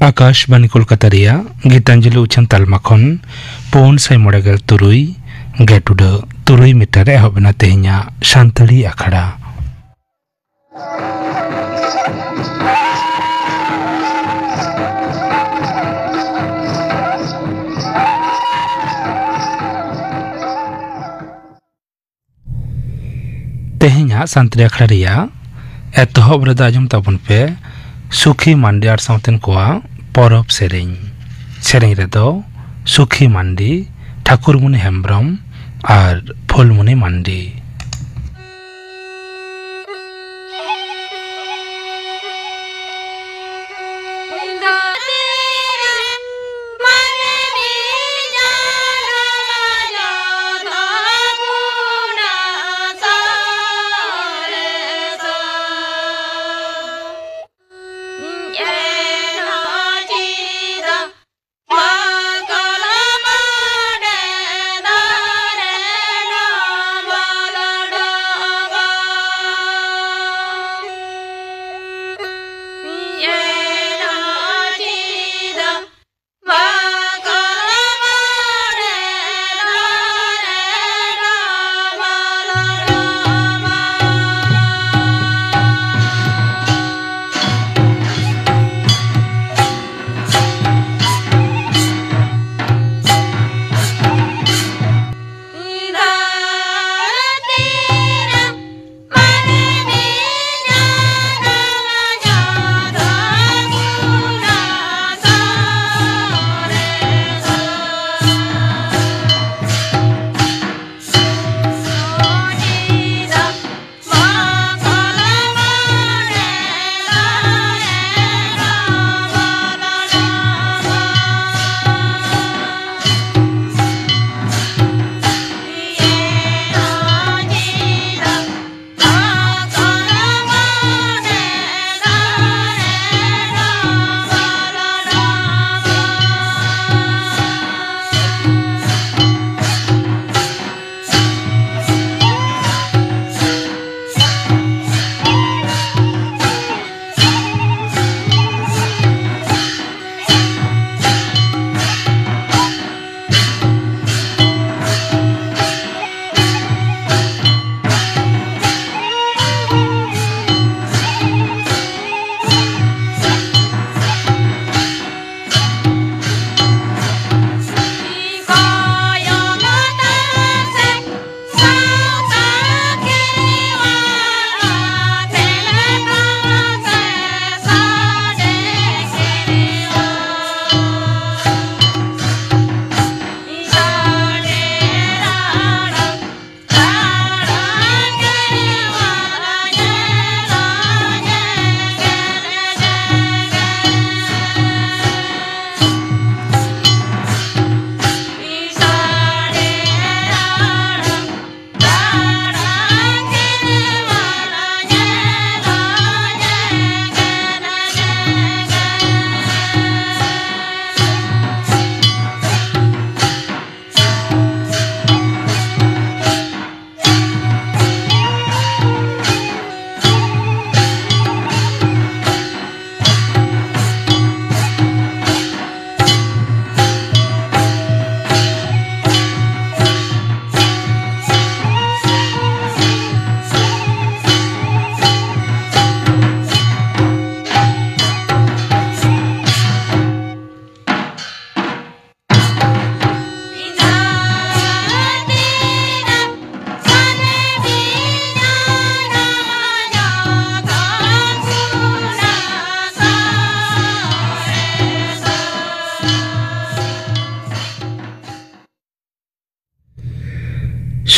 Akashvani Kolkata Geetanjali उछन तालमाखन 497 गेटुड तुरुई metre एहबना तेहኛ शांतड़ी अखड़ा तेहኛ शांतड़ी अखड़ा रिया एतहब रदा आजम ताबन पे सुखी मांडी आर साउतेन कोआ परब सेरें रेदो सुखी मांडी ठाकुरमुनि हेम्ब्रम और फुलमुनि मांडी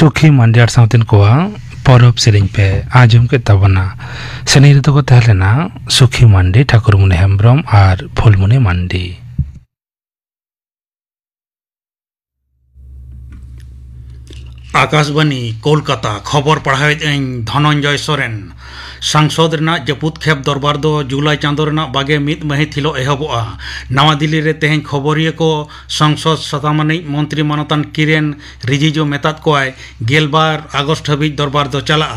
सुखी मांडियार साउतेन कोआ परब सेरें पे आजम के तबना सेनी रे को तहलेना सुखी मांडी ठाकुरमुनि हेम्ब्रम और फुलमुनि मांडी आकाशवाणी कोलकाता खबर पढ़ावे धनंजय सोरेन सांसद जपुत खेप दरबार दो जुलाई चांदो बागे मिद महित हिलो एहबोआ नवा दिल्ली रे तेहें खबरिया को संसद सतामानिक मंत्री मानतान किरेन रिजिजू मेतात कोय गेलबार आगस्ट हबीज दरबार दो चला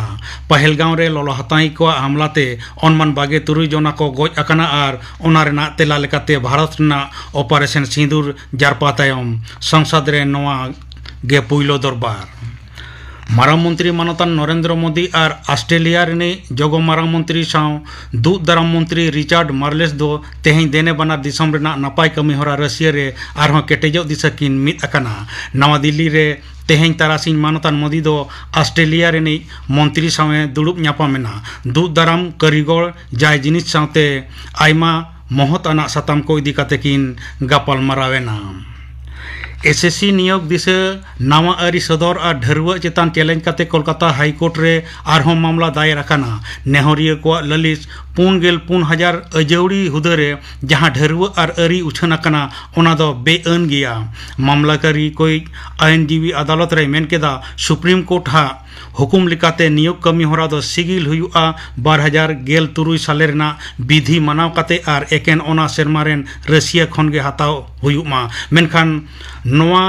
पहलगांव रे ललो हताई को हमलाते अनमान बागे तुरुई जना को गोज अकना आर ओना रेना तेला लेकाते भारत रेना ऑपरेशन सिंदूर जारपा तायम संसद रे नवा गे पुइलो दरबार मारांग मंत्री मानतान नरेंद्र मोदी और ऑस्ट्रेलिया रे जगो मारांग मंत्री साव दूत दाराम मंत्री रिचार्ड मार्लेस दो तेहें देने बना दिसम रेना नपाय कमी होरा रशिया रे आरहों केटेजो दिशा किन मित अकना नवा दिल्ली रे तेहें तारासिन मानतान मोदी दो ऑस्ट्रेलिया रे मंत्री सावे दुड़ुब न्यापामेना दूत दाराम कारीगर जाय जिनिस सावते आयमा महत आना साताम को इदी काते किन गापाल मारावेना एसएससी नियोग दिशा नवा आरी सदर और ढरुआ चेतान चैलेंज काते कोलकाता हाईकोर्ट रे आरहों मामला दायर अकाना नेहरिया को ललिस 4,000 अजौड़ी हुदरे जहां ढरुआ और आरी उछन अकाना ओना दो बेअन गया मामलाकारी कोई आईनजीवी अदालत रे मेन केदा सुप्रीम कोर्ट हा हुकुम लिकाते नियोग कमी होरा दो सिगिल हुआ 2013 साले रेना विधि मनाव काते आर एकेन ओना सेरमारेन रशिया खन गे हताव हुयुमा मेनखान नोआ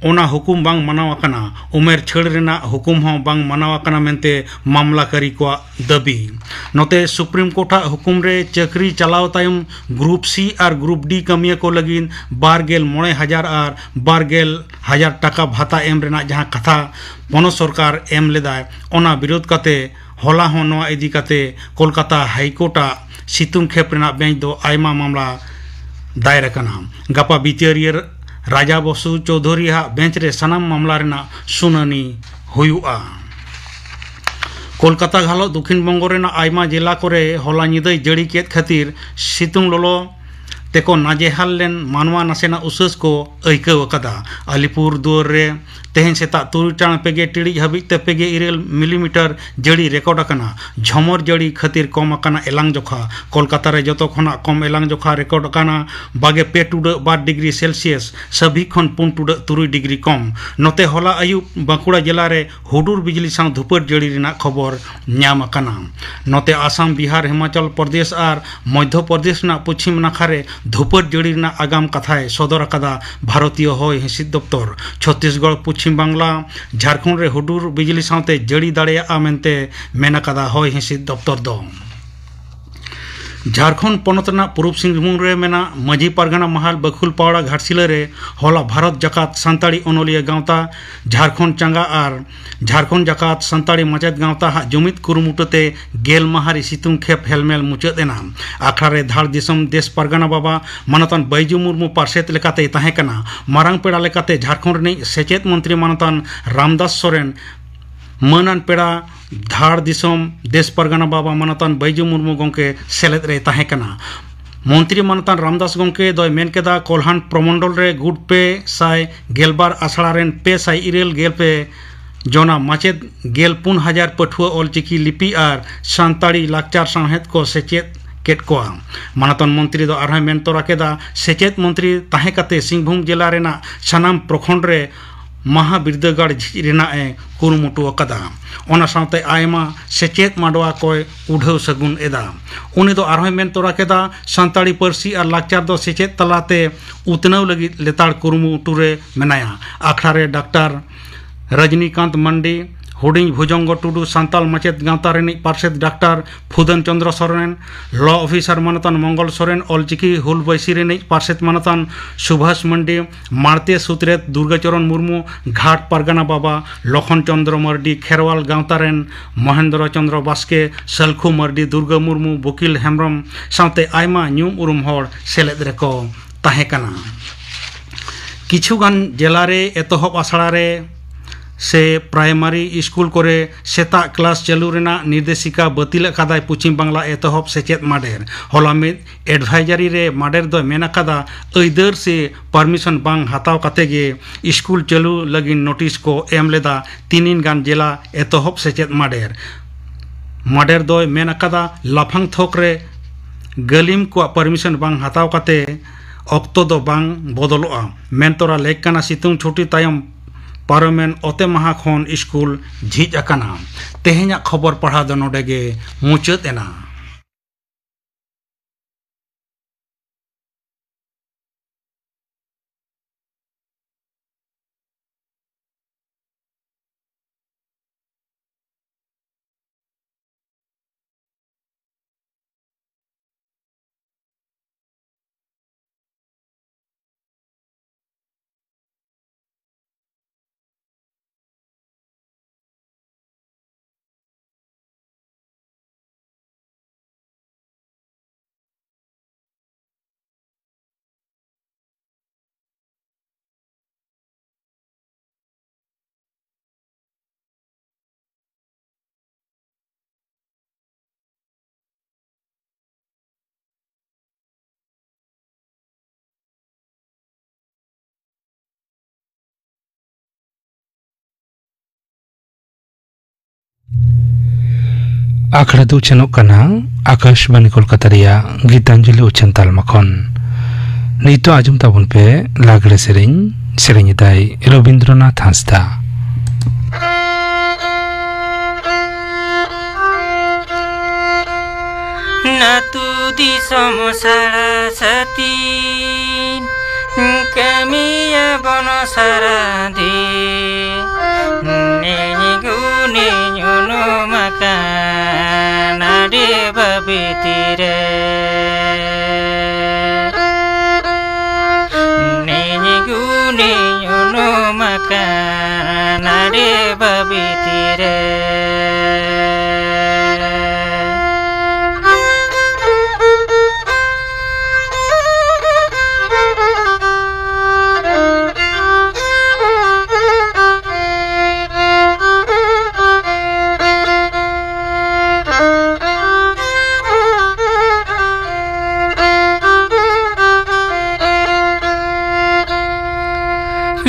ओना हुकुम बांग मनाव अकना उमेर छेड़ रेना हुकुम हो बांग मनाव अकना मेनते मामलाकारी को दाबी नोते सुप्रीम कोर्ट हुकुम रे चक्री चलाव तायम ग्रुप सी और ग्रुप डी कमिया को लगिन 12,000 और 12,000 टाका भाता एम रेना जहां कथा पनो सरकार एम लेदाय ओना विरोध काते होला हो नोआ इदी काते कोलकाता हाईकोर्ट सितुंग खेप रेना बेंच दो आयमा मामला दायर अकना गपा बिचारियर राजा बसु चौधरी बेंच रे सनाम मामला रेना सुनानी हुआ कोलकाता घालो दक्षिण बंगो रेना आयमा जिला कोरे होला निदय जड़ी केत खातिर सितुंग लोलो तेको नाजेहाल लेन मानवा नासेना उसस को ऐकव कदा अलीपुर दुआर रे तेहें सेता 3 पेगे टिड़ी हबिते पेगे 9 मिलीमीटर जड़ी रेकॉर्ड अकना झमर जड़ी खातिर कम अकना एलांग जोखा कोलकाता रे जतो खना कम एलांग जोखा रेकॉर्ड अकना बागे 2 डिग्री सेल्सियस सभी खन 3 डिग्री कम नोते होला आयुब बांकुड़ा जिला रे हुडुर बिजली सां धुपर जड़ी रेना खबर न्याम अकना नोते आसाम बिहार हिमाचल प्रदेश और मध्य प्रदेश ना पश्चिम नाखा रे धुपर जड़ी रेना आगाम कथाय सदर अकदा भारतीय होय हिसिद दफ्तर छत्तीसगढ़ पश्चिम बांग्ला झारखंड रे हुडुर बिजली सावते जड़ी दाड़ेया मेनते मेनकादा होय हिसिद दफ्तर दो झारखंड पनतना पूर्व सिंहभूम रे मेना मजी पारगना महल बखुल पावड़ा घाटशिला रे होला भारत जकात सांताड़ी ओनोलिया गांवता झारखंड चंगा और झारखंड जकात सांताड़ी मचेद गांवता हा जुमित कुरुमुटते गेल महारी सितुंग खेप हेलमेल मुचाद एना आखड़ा रे धार दिसम देश पारगना बाबा मानतान बैजू मुर्मू पार्षद लेकाते ताहें कना मारांग पेड़ा लेकाते झारखंड रे सेचेत मंत्री मानतान रामदास सोरेन मनान पेड़ा धार दिसम देश परगना बाबा मानतान बैजू मुर्मू गोंके सेलेद रे ताहें कना मंत्री मानतान रामदास गोंके दय मेन केदा कोल्हान प्रमंडल रे गुड पे साय गेलबार आसड़ा रेन पे साय इरेल गेल पे जोना माचेद 4,000 पठुआ ऑलचिकी लिपि और सांताड़ी लाकचार साहेद को सेचेत केट को मानतान मंत्री दो आरहा मेन तोरा केदा सेचेत मंत्री ताहें काते सिंहभूम जिला रेना सनाम प्रखंड रे महाबिरदागाड़ झिज रेना ए कुरुमुटु अकदा ओना सावते आयमा सेचेत माडवा कोय उढाव सगुन एदा उनी दो आरहोय मेन तोरा केदा सांताड़ी पार्सी और लाकचार दो सेचेत तलाते उतनाव लगी लेताड़ कुरुमुटु रे मेनाया आखड़ा रे डॉक्टर रजनीकांत मंडी हुडिंग भुजंग टुडू सांताल मचेद गांवता रेनी पार्षद डॉक्टर फुदन चंद्र सोरेन लॉ ऑफिसर मानतान मंगल सोरेन ऑलचिकी हुल बैसी रेनी पार्षद मानतान सुभाष मंडी मारते सुतरेत दुर्गाचरण मुर्मू घाट पारगना बाबा लखन चंद्र मर्डी खेरवाल गांवता रेन महेंद्र चंद्र बास्के सलखु मर्डी दुर्गा मुर्मू बुकिल हेम्ब्रम सावते आयमा न्यूम उरुम होड़ सेलेद रेको ताहें कना किछुगान जिला रे एतहब आसड़ा रे से प्राइमारी स्कूल कोरे सेता क्लास चालू रेना निर्देशिका बातिल कादाय पश्चिम बांग्ला एतहब सेचेत माडेर होला मिद एडवाइजरी रे माडेर दो मेना कादा अइदर से परमिशन बांग हताव काते गे स्कूल चालू लगी नोटिस को एम लेदा 3 गान जिला एतहब सेचेत माडेर दो मेना कादा लाफांग थोक रे गलिम को परमिशन बांग हताव काते ऑक्तो दो बांग बदलोआ मेन तोरा लेक काना सितुंग छुट्टी तायम पारमेन ओते महा खन स्कूल झिज अकाना तेहेኛ खबर पढ़ा दो नोडे गे मुचाद एना। आखड़ा दो चनोक कना आकाशवाणी कोलकाता रिया गीतांजलि उच्चन तालमा खन नितो आजुम ताबुन पे लागड़े सेरेኝ दाई रवींद्रनाथ हांसदा। नातु दिसम सारा साथी कामिया बन सारा दे नेनी गुने नो मका नाडे बबितिरे नेनी गुने नो मका नाडे बबितिरे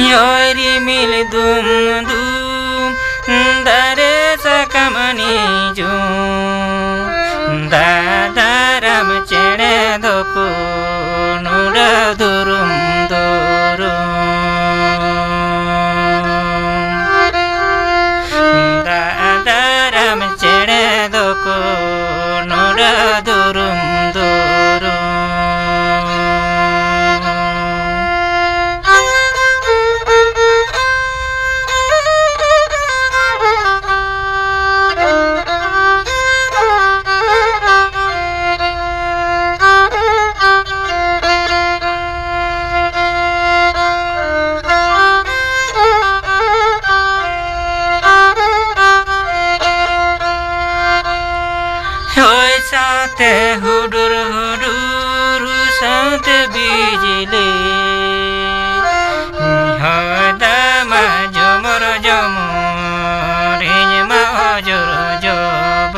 योरी मिल दुम दुम दारे सकामनी जो दादाराम चेड़े दोको नुड़ा दुरुम दुरुम दादाराम चेड़े दोको नुड़ा दुरुम दुरुम साथे हुडुर हुडुर साथे बिजली हदामा जमर जमर हिजमा हजर जब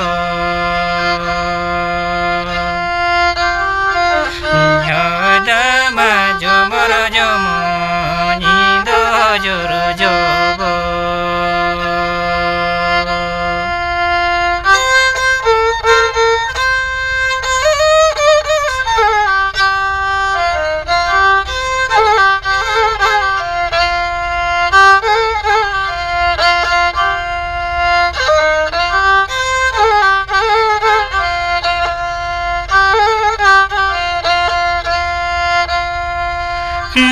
हदामा जमर जमर निद हजर जब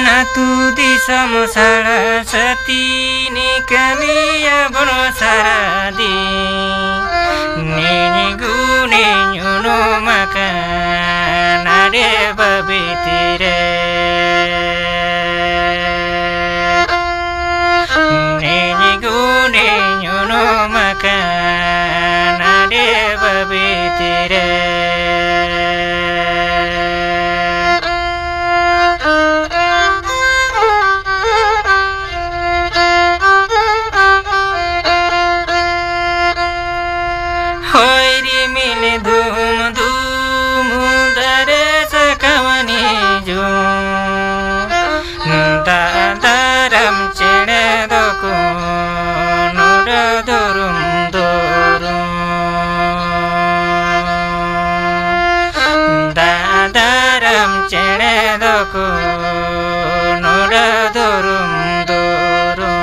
नातु दिसम सारा साथी नि कामिया बन सारा दे नेनी गुने नो मका नाडे बबितिरे नेनी गुने नो मका नाडे बबितिरे धूम धूम दरे सकावनी जो दादाराम चेड़े दोको नुड़ा दुरुम दुरुम दादाराम चेड़े दोको नुड़ा दुरुम दुरुम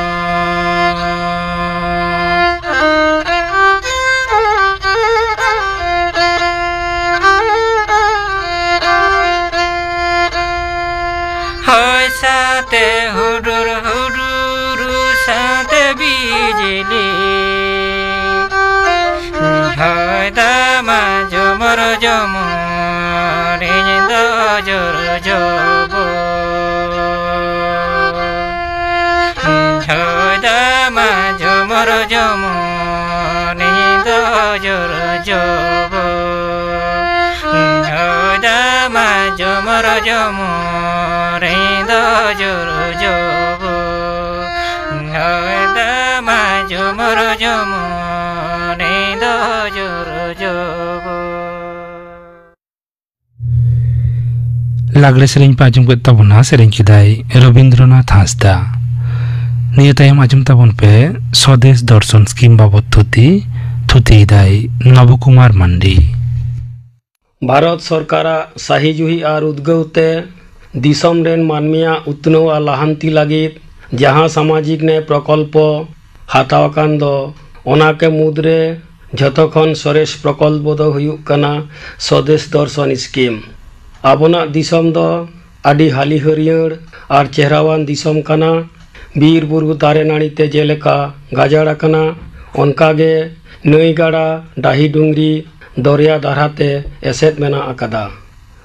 साथे हुडुर हुडुर साथे बिजली हयदामा जमर जमर इन्द जर जब हयदामा जमर जमर इन्द जर जब हयदामा जमर जमर इन्द जर जब हयदामा जमर जमर इन्द जर जब लागले सेरेंग पे आजम के तबना सेरेंग किदाई रविंद्रनाथ हांसदा निये तायम आजम तबन पे स्वदेश दर्शन स्कीम बाबत थुती दाई नवकुमार मांडी भारत सरकार साहिजुही और उद्गवते दिसम रेन मानमिया उत्नो आ लाहांती लागित जहां सामाजिक न्याय प्रकल्प हातावाकान दो ओना के मुद्रे झतखन सरेस प्रकल्प दो हुयुक कना स्वदेश दर्शन स्कीम आबोना दिसम दो आदि हाली हरियर और चेहरावान दिसम कना बीर बुरु दारे नाड़ीते जेलेका गाजाड़ कना ओनकागे नई गाड़ा डाही डुंगरी दरिया दाराते एसेद मेना आकादा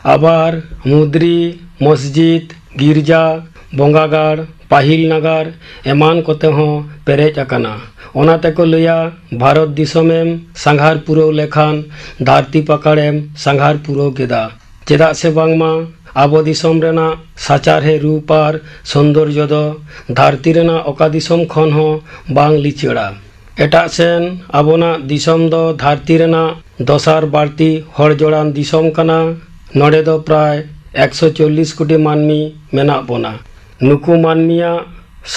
आबार मुद्री मस्जिद गिरजा बंगागाड़ पाहिल नगार एमान कोते हों पेरेज अकाना ओनाते को लैया भारत दिसमेम सांघार पुरव लेखान धरती पकड़ेम सांघार पुरव केदा चेदा से बांगमा आबो दिसम रेना साचारहे रूपार सौंदर्य दो धरती रेना ओका दिसम खन हो बांग लिचड़ा एटा सेन आबोना दिसम दो धरती रेना दसार बाड़ती हर जोड़ान दिसम कना नोडे दो प्राय 140 कोटी मानमी मेना बोना नुकु मानमिया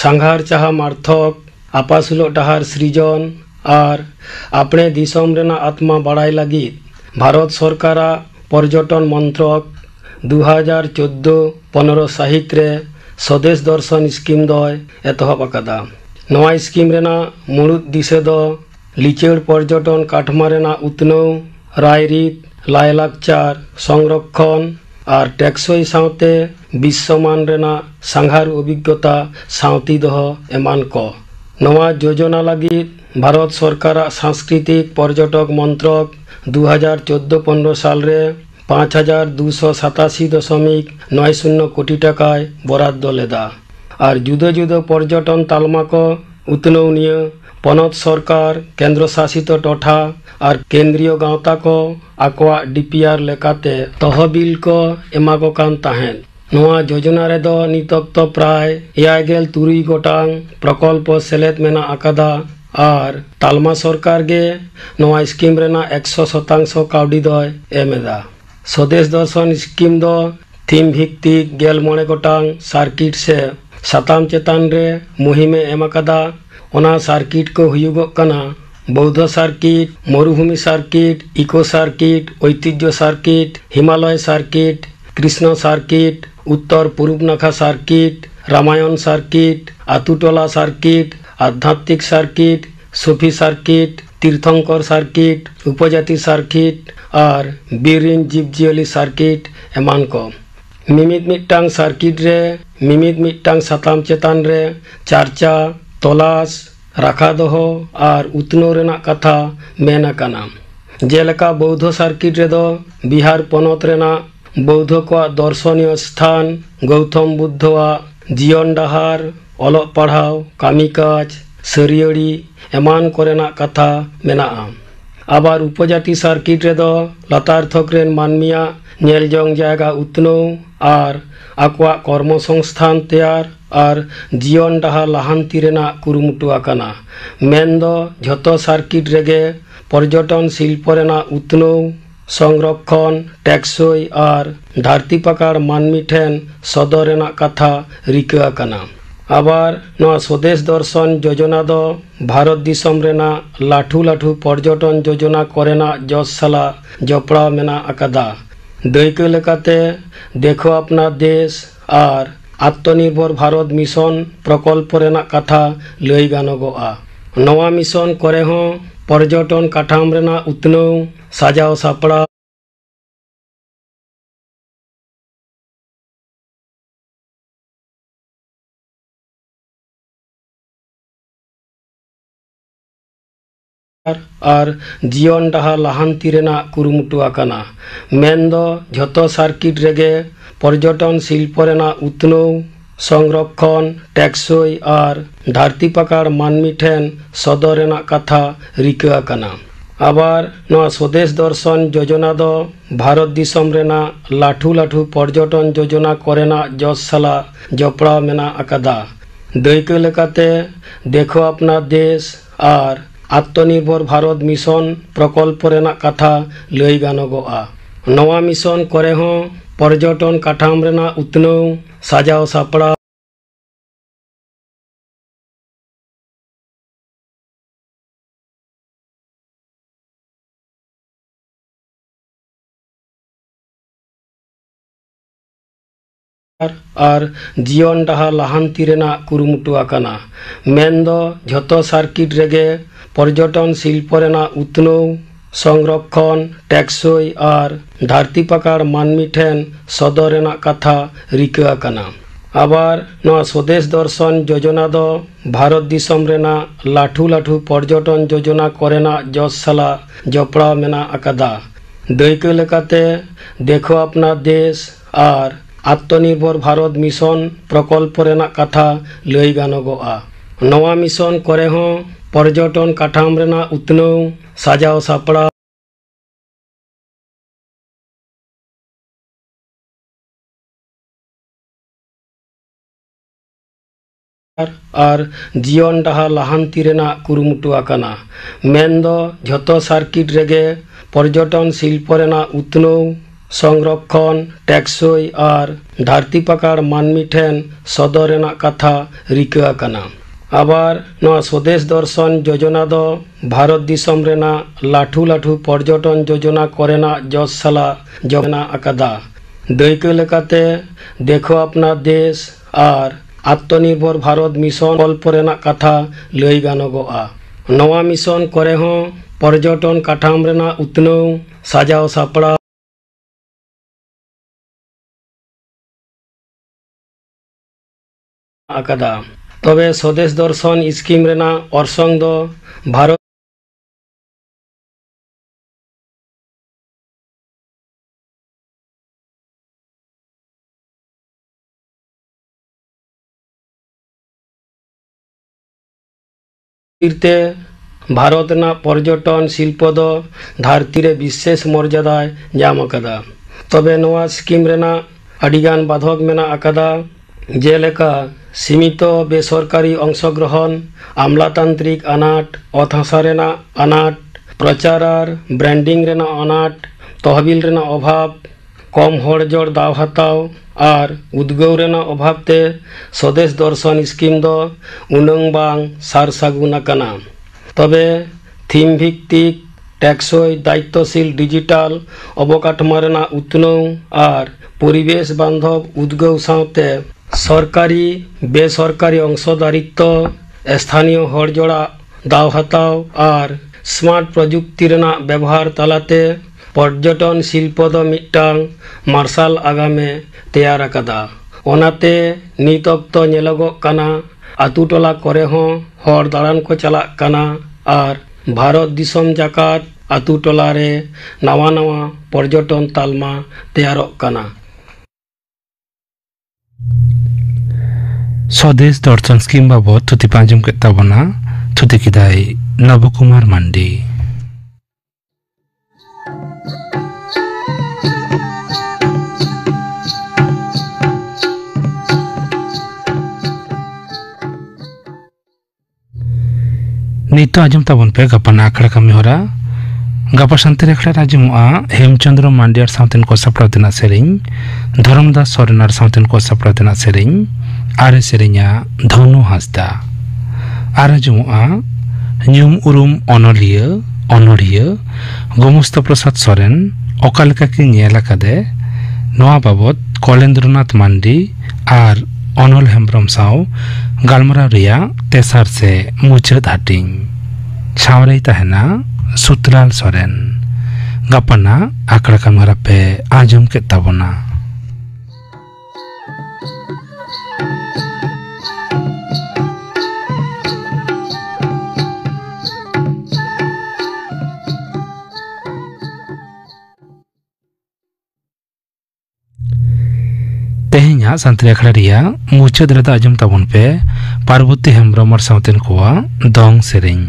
सांघार चाहा मार्थक आपासुलो डाहार सृजन और अपने दिसम रेना आत्मा बाड़ाई लगी भारत सरकार पर्यटन मंत्रक 2014-15 साहित रे स्वदेश दर्शन स्कीम दय एतहब आकादा नवा स्कीम रेना मुड़ुद दिशे दो लिचड़ पर्यटन काठमा रेना उतनौ रायरीत लायलाकचार संरक्षण और टेक्सोई सावते विश्वमान रेना सांघार अभिज्ञता सावती दह एमान को नवा योजना लगी भारत सरकार सांस्कृतिक पर्यटक मंत्रक 2014-15 साल रे 5287.90 कोटी टाकाय बराद्द लेदा और जुदो जुदो पर्यटन तालमा को उतनौनिय पनत सरकार केंद्र शासित टोठा और केंद्रीय गांवता को आकवा डीपीआर लेकाते तहबिल को एमाको कान ताहेन नवा योजना रे दो नितक तो प्राय 53 गोटांग प्रकल्प सेलेद मेना आकादा और तालमा सरकार गे नवा स्कीम रेना 100% काउडी दय एमेदा स्वदेश दर्शन स्कीम दो थीम भित्तिक गेल मोड़े गोटांग सार्किट से साताम चेतान रे मुहिमे एमाकादा ओना सार्किट को हुयुगोग कना बौद्ध सार्किट मरुभूमि सार्किट इको सार्किट ऐतिह्य circuit Himalaya circuit Krishna circuit उत्तर पूर्व नाखा सार्किट रामायण सार्किट आतुटोला सार्किट आध्यात्मिक सार्किट सूफी सार्किट तीर्थंकर सार्किट उपजाति सार्किट और बीरिन जीवजियाली सार्किट एमान को मिमिद मिट्टांग सार्किट रे मिमिद मिट्टांग साताम चेतान रे चार्चा तलाश राखा दोहो और उतनो रेना कथा मेना काना जेलेका बौद्ध सार्किट रे दो बिहार पनत रेना बौद्ध को दर्शनीय स्थान गौतम बुद्धवा जीवन डाहार अलग पढ़ाव कामिकाज सरियड़ी एमान कोरेना कथा मेना आबार उपजाति सार्किट रे दो लातार थकरेन मानमिया नेलजोंग जायगा उतनो और आकवा कर्मसंस्थान तैयार और जीवन डाहार लाहांती रेना कुरुमुटु आकाना मेन दो झतो सार्किट रेगे पर्यटन शिल्प रेना उतनो संरक्षण टेक्सोई और धरती पकड़ मानमी ठेन सदर रेना कथा रिका आकाना आबार नवा स्वदेश दर्शन योजना दो भारत दिसम रेना लाठू लाठू पर्यटन योजना करेना जस साला जपड़ा मेना आकादा दायित्व लेकाते देखो अपना देश और आत्मनिर्भर भारत मिशन प्रकल्प रेना कथा लई गानोगोआ नवा मिशन करे हों पर्यटन काठाम रेना उतनौ साजाव सापड़ा ᱟᱨ ᱡᱤᱭᱚᱱ ᱰᱟᱦᱟᱨ ᱞᱟᱦᱟᱱᱛᱤ ᱨᱮᱱᱟᱜ ᱠᱩᱨᱩᱢᱩᱴᱩ ᱟᱠᱟᱱᱟ᱾ ᱢᱮᱱᱫᱚ ᱡᱷᱚᱛᱚ ᱥᱟᱨᱠᱤᱴ ᱨᱮᱜᱮ ᱯᱚᱨᱡᱚᱴᱚᱱ ᱥᱤᱞᱯᱚ ᱨᱮᱱᱟᱜ ᱩᱛᱱᱟᱹᱣ, সংরক্ষণ, টেকসই আর ধারতি পাকার মানমি ঠেন সদর রেনাᱜ কাথা রিᱠᱟᱹ ᱟᱠᱟᱱᱟ। আবার নয়া স্বদেশ দর্শন যোজনা দ ভারত দিশম রেনাᱜ লাঠু লাঠু পর্যটন যোজনা করেনাᱜ জস সালা জপড়াᱣ মেনা আকাদা। দাᱹᱭᱠᱟᱹ লেকাতে দেখো আপনার দেশ আর আত্মনির্ভর ভারত মিশন প্রকল্প রেনাᱜ কাথা লই গানগᱚᱜᱼᱟ। নয়া মিশন করে হᱚᱸ পর্যটন কাঠাম রেনাᱜ উতনᱟᱹᱣ সাজাও সাপড়াও আর জীবন ডাহার লাহান্তি রেনাᱜ কুরুমুটু আকানা। মেনদো ঝᱚᱛᱚ সার্কিট রেগে পর্যটন শিল্প রেনাᱜ উতনᱟᱹᱣ, সংরক্ষণ, টেকসই আর ধারতি পাকার মানমি ঠেন সদর রেনাᱜ কাথা রিᱠᱟᱹ ᱟᱠᱟᱱᱟ। আবার নয়া স্বদেশ দর্শন যোজনা দ ভারত দিশম রেনাᱜ লাঠু লাঠু পর্যটন যোজনা করেনাᱜ জস সালা জপড়াᱣ মেনা আকাদা। দাᱹᱭᱠᱟᱹ লেকাতে দেখো আপনার দেশ আর আত্মনির্ভর ভারত মিশন প্রকল্প রেনাᱜ কাথা লই গানগᱚᱜᱼᱟ। নয়া মিশন করে হᱚᱸ পর্যটন কাঠাম রেনাᱜ উতনাᱹᱣ সাজাও সাপড়াও আর জীবন ডাহার লাহান্তি রেনাᱜ কুরুমুটু আকানা। মেনদো ঝᱚᱛᱚ সার্কিট রেগে পর্যটন শিল্প রেনাᱜ উতনাᱹᱣ, সংরক্ষণ, টেকসই আর ধারতি পাকার মানমি ঠেন সদর রেনাᱜ কাথা রিকᱟᱹ ᱟᱠᱟᱱᱟ। আবার নয়া স্বদেশ দর্শন যোজনা দ ভারত দিশম রেনাᱜ লাঠু লাঠু পর্যটন যোজনা করেনাᱜ জস সালা জপনা আকাদা। দাᱹᱭᱠᱟᱹ লেকাতে দেখো আপনার দেশ আর আত্মনির্ভর ভারত মিশন প্রকল্প রেনাᱜ কাথা লই গানগᱚᱜᱼা। নয়া মিশন করে হᱚᱸ পর্যটন কাঠাম রেনাᱜ উতনাᱹᱣ সাজাও সাপড়াও আকাদা। তবে স্বদেশ দর্শন স্কিম রেনাᱜ অর্সং দ ভারত তে ভারত রেনাᱜ পর্যটন শিল্প দ ধারতি রে বিশেষ মর্যাদায় ᱧᱟᱢ ᱟᱠᱟᱫᱟ। তবে নয়া স্কিম রেনাᱜ আডিগান বাধক মেনা আকাদা। যেলেকা সীমিত বেসরকারি অংশগ্রহণ, আমলাতান্ত্রিক আনাট, অত হাসা রেনাᱜ আনাট, প্রচার আর ব্র্যান্ডিং রেনাᱜ আনাট, তহবিল রেনাᱜ অভাব, কম হড় জড় দাও হাতাও আর উদ্গৌ রেনাᱜ অভাব তে স্বদেশ দর্শন স্কিম দ উনং বাং সার সাগুন আকানা। তবে থিম ভিত্তিক টেকসই দায়িত্বশীল ডিজিটাল অবকাঠামো রেনাᱜ উতনাᱹw আর পরিবেশ বান্ধব উদ্গৌ সাথে সরকারি বেসরকারি অংশদারিত্ব, স্থানীয় হড় জোড়া দাও হাতাও আর স্মার্ট প্রযুক্তি রেনাᱜ ব্যবহার তালাতে পর্যটন শিল্প দ মিদটাং মার্শাল আগামে তেয়ার আকাদা। ওনাতে নিত অক্ত ᱧᱮᱞᱚᱜᱚᱜ কানা আতু টলা করে হᱚᱸ হড় দাঁড়ান কো চালাক কানা আর ভারত দিশম জাকাত আতু টলা রে নাওয়া নাওয়া পর্যটন তালমা তেয়ারᱚᱜ কানা। স্বদেশ দর্শন স্কিম বাবদ থুতি পাঁজম কে তাবনা থুতি কিদাই নবকুমার মান্ডি। নিত্য আজম তাবন পে গাপানা আখড়া কামি হরা গাপা শান্তির আখড়া আজমুয়া হেমচন্দ্র মান্ডিয়ার সাউতেন কো সাপড়াw তেনা সেরিং, ধরমদাস সরেনার সাউতেন কো সাপড়াw তেনা সেরিং আরে সেরিংয়া ধনু হাসদা। আর আজমুয়া নিয়ম উরুম অনড়িয়া গোমস্ত প্রসাদ সরেন অকালকা কে নিয়েল আকাদে নোয়া বাবদ কলেন্দ্রনাথ মান্ডি আর অনল হেমব্রম সাও গালমারাw রেয়া তেসার সে মুচাদ হাটিং। ছাওরাই তাহেনা সুতলাল সরেন। গাপানা আখড়া কামরা পে আজম কে তাবনা। तेहenya santri akhara ria muchad reda ajum tabon pe Parvati Hembrom ar sauten koa dong sereng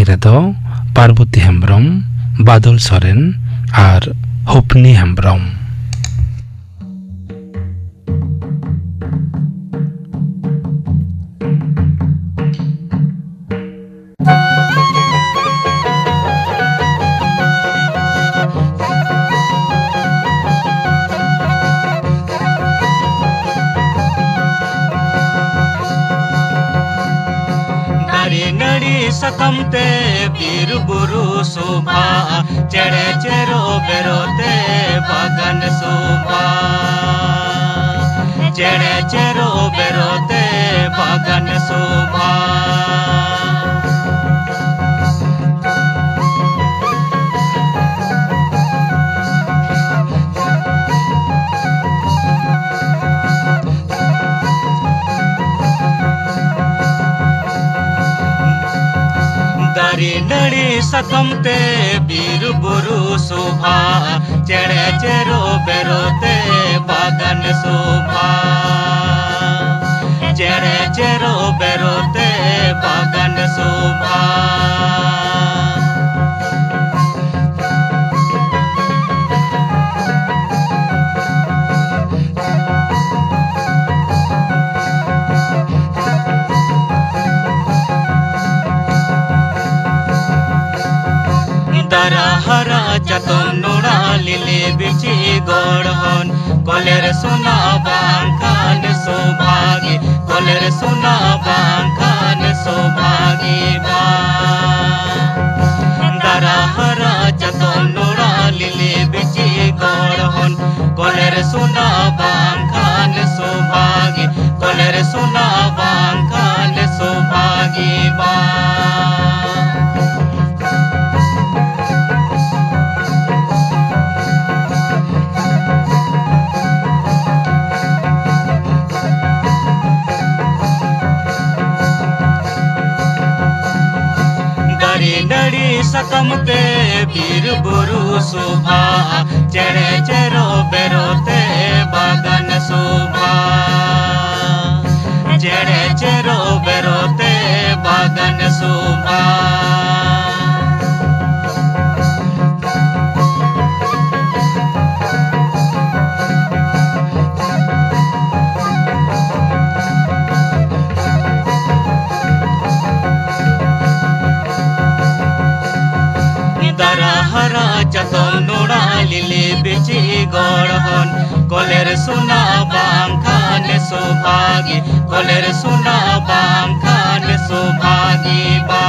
redo Parvati Hembrom, Badol Soren ar Hopni Hembrom. सकमते बीर बुरु शोभा चढ़े चेरो बेरोते बागन शोभा चढ़े चेरो बेरोते बागन शोभा नड़ी सकमते बीर बुरु शोभा चढ़े चेरो बेरोते बागन शोभा चढ़े चेरो बेरोते बागन शोभा हरा जतन नोड़ा लिले बिची गोड़हन कोलेर सुना बांखान सौभागी कोलेर सुना बांखान सौभागी बा दरा हरा जतन नोड़ा लिले बिची गोड़हन कोलेर सुना बांखान सौभागी कोलेर सुना बांखान सौभागी बा सकमते बीर बुरु शोभा चढ़े चेरो बेरोते बागन शोभा चढ़े चेरो बेरोते बागन शोभा जतन नोड़ा लिले बिची गोड़हन कोलेर सुना बांखान सौभागी कोलेर सुना बांखान सौभागी बा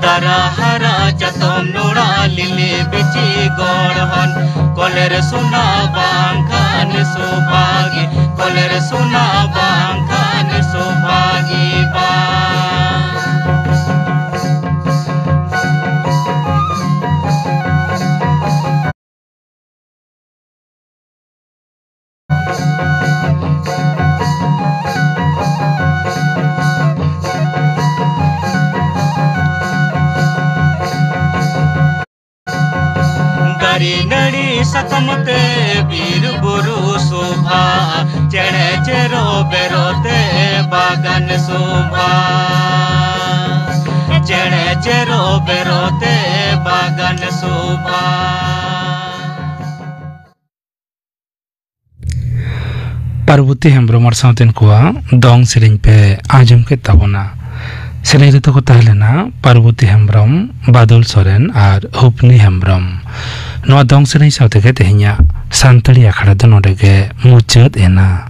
दरा हरा जतन नोड़ा लिले बिची गोड़हन कोलेर सुना बांखान सौभागी कोलेर सुना बांखान सौभागी बा नड़ी सकमते बीर बुरु शोभा चढ़े चेरो बेरोते बागन शोभा चढ़े चेरो बेरोते बागन शोभा Parvati Hembrom ar sauten koa dong sereng pe ajum ke tabona sereng reto ko tahelena Parvati Hembrom, Badol Soren ar Hopni Hembrom noa dong sereng saute ke tehnya santali akhara do node ge muchad ena